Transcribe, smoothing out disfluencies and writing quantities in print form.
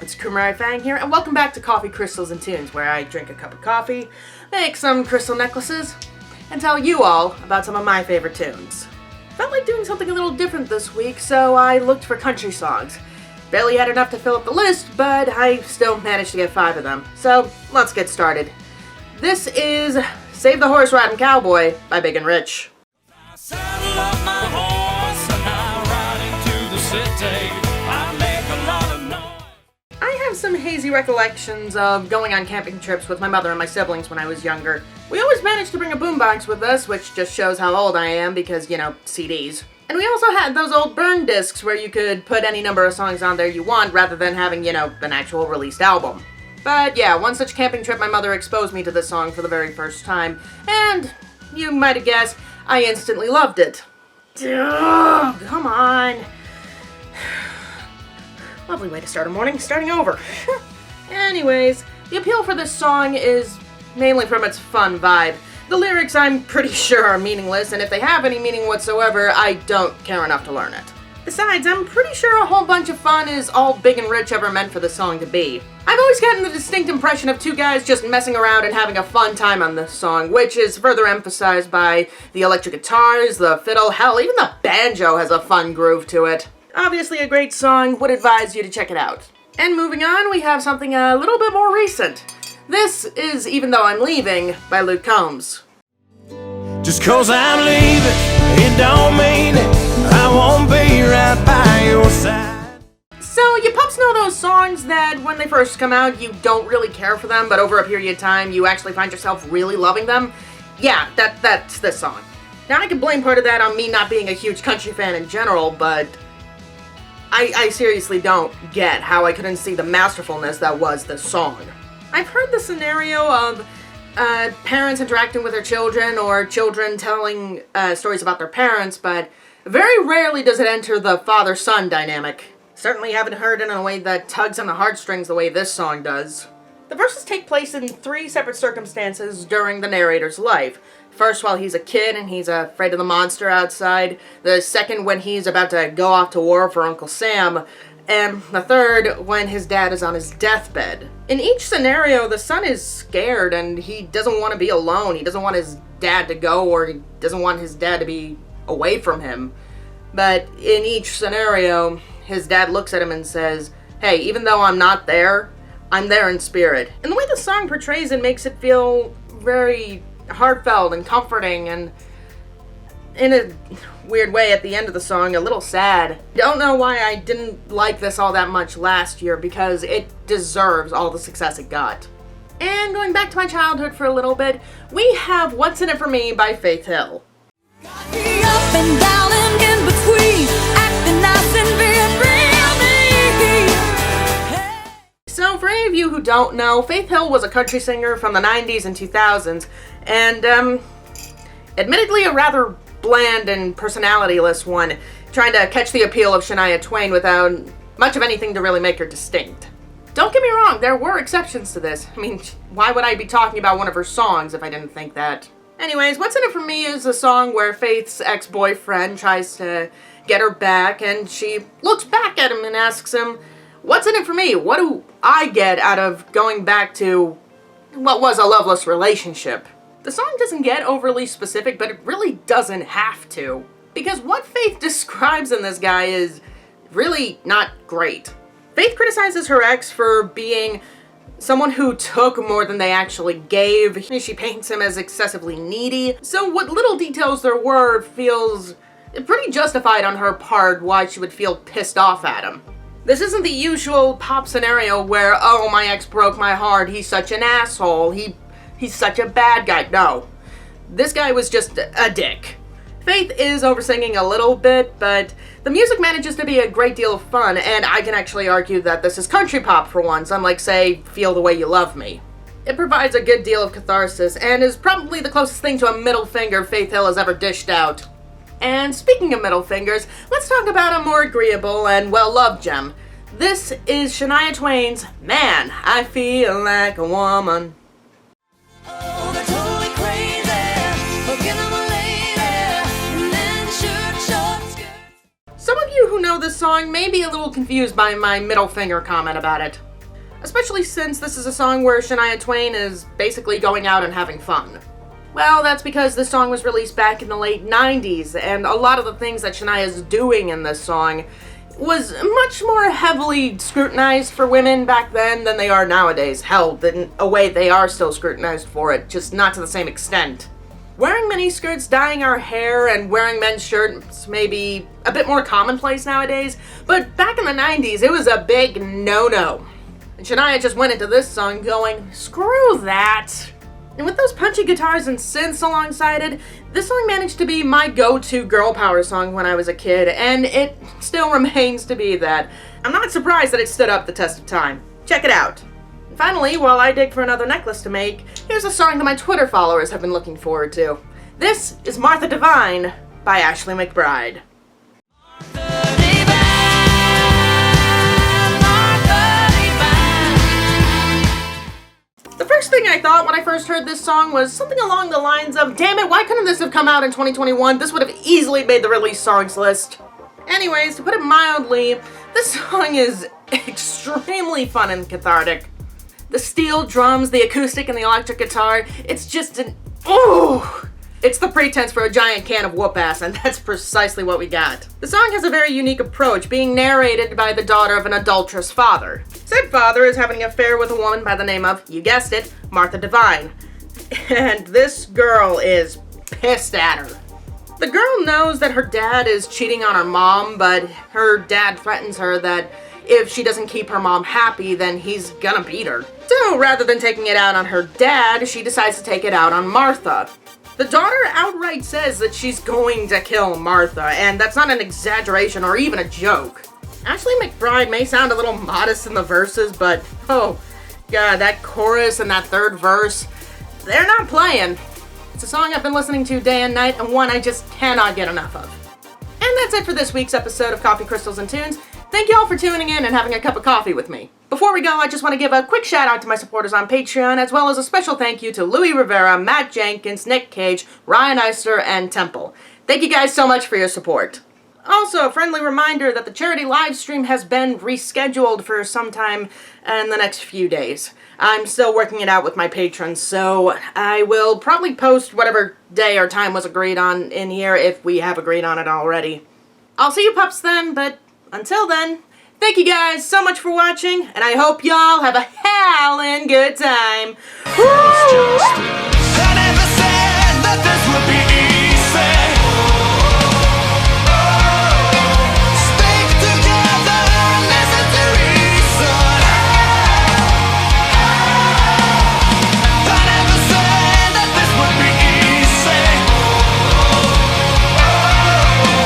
It's Kumerai Fang here, and welcome back to Coffee, Crystals, and Tunes, where I drink a cup of coffee, make some crystal necklaces, and tell you all about some of my favorite tunes. Felt like doing something a little different this week, so I looked for country songs. Barely had enough to fill up the list, but I still managed to get 5 of them. So, let's get started. This is Save the Horse Riding Cowboy by Big and Rich. I saddle up my horse and I ride into the city. I make a lot of noise. I have some hazy recollections of going on camping trips with my mother and my siblings when I was younger. We always managed to bring a boombox with us, which just shows how old I am because, you know, CDs. And we also had those old burn discs where you could put any number of songs on there you want rather than having, you know, an actual released album. But yeah, one such camping trip my mother exposed me to this song for the very first time, and you might have guessed, I instantly loved it. Ugh, come on. Lovely way to start a morning, starting over. Anyways, the appeal for this song is mainly from its fun vibe. The lyrics, I'm pretty sure, are meaningless, and if they have any meaning whatsoever, I don't care enough to learn it. Besides, I'm pretty sure a whole bunch of fun is all Big and Rich ever meant for the song to be. I've always gotten the distinct impression of two guys just messing around and having a fun time on this song, which is further emphasized by the electric guitars, the fiddle, hell, even the banjo has a fun groove to it. Obviously a great song, would advise you to check it out. And moving on, we have something a little bit more recent. This is Even Though I'm Leaving by Luke Combs. Just 'cause I'm leaving, it don't mean it. I won't be right by your side. So, you pups know those songs that when they first come out, you don't really care for them, but over a period of time, you actually find yourself really loving them? Yeah, that's this song. Now, I can blame part of that on me not being a huge country fan in general, but I seriously don't get how I couldn't see the masterfulness that was this song. I've heard the scenario of parents interacting with their children, or children telling stories about their parents, but very rarely does it enter the father-son dynamic. Certainly haven't heard it in a way that tugs on the heartstrings the way this song does. The verses take place in 3 separate circumstances during the narrator's life. First, while he's a kid and he's afraid of the monster outside. The second, when he's about to go off to war for Uncle Sam. And the third, when his dad is on his deathbed. In each scenario, the son is scared and he doesn't want to be alone. He doesn't want his dad to go, or he doesn't want his dad to be away from him. But in each scenario, his dad looks at him and says, hey, even though I'm not there, I'm there in spirit. And the way the song portrays it makes it feel very heartfelt and comforting, and in a weird way at the end of the song, a little sad. Don't know why I didn't like this all that much last year, because it deserves all the success it got. And going back to my childhood for a little bit, we have What's In It For Me by Faith Hill. Got me up and down and in between, acting nice and being real. So for any of you who don't know, Faith Hill was a country singer from the 90s and 2000s, and admittedly a rather bland and personality-less one, trying to catch the appeal of Shania Twain without much of anything to really make her distinct. Don't get me wrong, there were exceptions to this. I mean, why would I be talking about one of her songs if I didn't think that? Anyways, What's In It For Me is a song where Faith's ex-boyfriend tries to get her back, and she looks back at him and asks him, what's in it for me? What do I get out of going back to what was a loveless relationship? The song doesn't get overly specific, but it really doesn't have to. Because what Faith describes in this guy is really not great. Faith criticizes her ex for being someone who took more than they actually gave. She paints him as excessively needy. So what little details there were feels pretty justified on her part why she would feel pissed off at him. This isn't the usual pop scenario where, oh, my ex broke my heart, he's such an asshole, he's such a bad guy. No. This guy was just a dick. Faith is oversinging a little bit, but the music manages to be a great deal of fun, and I can actually argue that this is country pop for once, unlike, say, Feel the Way You Love Me. It provides a good deal of catharsis, and is probably the closest thing to a middle finger Faith Hill has ever dished out. And speaking of middle fingers, let's talk about a more agreeable and well-loved gem. This is Shania Twain's Man, I Feel Like a Woman. Oh, they're totally crazy, forget I'm a lady, and then short skirts. Some of you who know this song may be a little confused by my middle finger comment about it. especially since this is a song where Shania Twain is basically going out and having fun. Well, that's because this song was released back in the late 90s, and a lot of the things that Shania's doing in this song was much more heavily scrutinized for women back then than they are nowadays. Hell, in a way they are still scrutinized for it, just not to the same extent. Wearing miniskirts, dyeing our hair, and wearing men's shirts may be a bit more commonplace nowadays, but back in the 90s it was a big no-no. And Shania just went into this song going, screw that. And with those punchy guitars and synths alongside it, this song managed to be my go-to girl power song when I was a kid, and it still remains to be that. I'm not surprised that it stood up the test of time. Check it out. And finally, while I dig for another necklace to make, here's a song that my Twitter followers have been looking forward to. This is Marthavine by Ashley McBride. The first thing I thought when I first heard this song was something along the lines of, damn it, why couldn't this have come out in 2021? This would have easily made the release songs list. Anyways, to put it mildly, this song is extremely fun and cathartic. The steel drums, the acoustic, and the electric guitar, it's just an ooh! It's the pretense for a giant can of whoop-ass, and that's precisely what we got. The song has a very unique approach, being narrated by the daughter of an adulterous father. Said father is having an affair with a woman by the name of, you guessed it, Marthavine. And this girl is pissed at her. The girl knows that her dad is cheating on her mom, but her dad threatens her that if she doesn't keep her mom happy, then he's gonna beat her. So rather than taking it out on her dad, she decides to take it out on Martha. The daughter outright says that she's going to kill Martha, and that's not an exaggeration or even a joke. Ashley McBride may sound a little modest in the verses, but oh god, that chorus and that third verse, they're not playing. It's a song I've been listening to day and night, and one I just cannot get enough of. And that's it for this week's episode of Coffee, Crystals, and Tunes. Thank you all for tuning in and having a cup of coffee with me. Before we go, I just want to give a quick shout out to my supporters on Patreon, as well as a special thank you to Louis Rivera, Matt Jenkins, Nick Cage, Ryan Eister, and Temple. Thank you guys so much for your support. Also, a friendly reminder that the charity live stream has been rescheduled for sometime in the next few days. I'm still working it out with my patrons, so I will probably post whatever day or time was agreed on in here if we have agreed on it already. I'll see you pups then, but until then, thank you guys so much for watching, and I hope y'all have a howlin' good time. Woo!